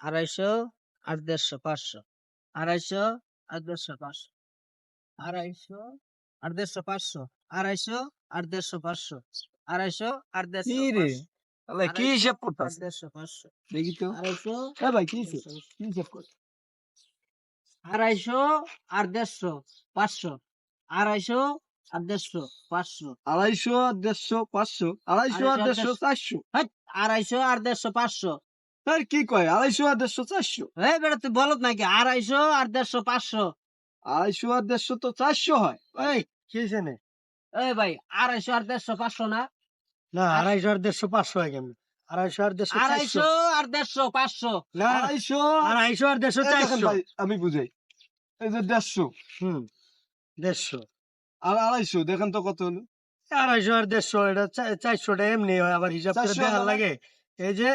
250 আর 150 500 250 আর 150 500 250 আর 150 500 250 আর 150 500 250 আর 150 কি রে আল্লাহ কি হিসাব আর করতাছ 150 500 দেখি তো 250 এ ভাই কি হিসাব কি হিসাব কর 250 আর 150 500 250 আর 150 500 250 আর 150 500 250 আর 150 400 হাট 250 আর 150 500 আর কি কয় 250 আর 150 400 এই বেটা তুই বলত নাকি 250 আর 150 500 250 আর 150 তো 400 হয় এই কি জানে এই ভাই 250 আর 150 500 না না 250 আর 150 500 হয় কেমন 250 আর 150 400 250 আর 150 500 না 250 আর 150 400 ভাই আমি বুঝাই এই যে 150 হুম 150 আর 250 দেখেন তো কত হলো 250 আর 150 এটা 400 টা এমনি হয় আবার হিসাব করে 400 দেখার হলো না? লাগে এই যে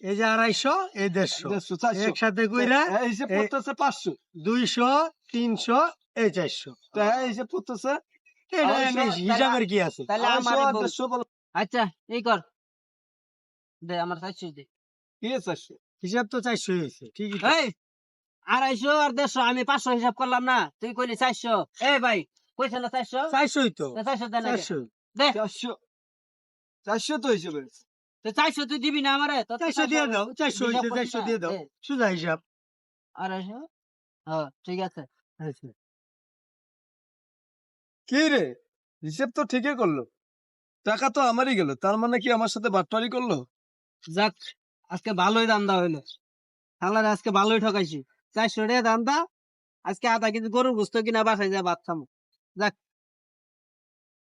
250 এই 150 150 400 একসাথে কইরা এই হিসাব করতেছে 500 200 300 এই 400 তো এই হিসাব করতেছে এটা 250 এমনি হিসাবের কি আছে তাহলে 250 আমার আর 150 বল আচ্ছা এই কর দে আমার 400 দে কি 400 হিসাব তো 400 হয়েছে ঠিকই তো। এই 250 আর 150 আমি 500 হিসাব করলাম না তুই কইলি 400 এই ভাই কইছ না 400 400 তো 400 দে না 400 দে 400 400 তো হিসাবে তো 400 তুই দিবি না আমারে তো 400 দিয়ে দাও 400 হিসাব হয়েছে করছি 400 না। দিয়ে দাও দে, সোজা হিসাব 250 হ্যাঁ ঠিক আছে আচ্ছা কি রে হিসাব তো ঠিকই করলো টাকা তো আমারই গেল তার মানে কি আমার সাথে বাটপারি করলো যাক আজকে ভালোই দান্দা হইলো শালারে আজকে ভালোই ঠকাইছি 400 টাকা দান্দা আজকে আধা কেজি গরুর গোস্ত কিনা বাসায় যা ভাত খামো যাক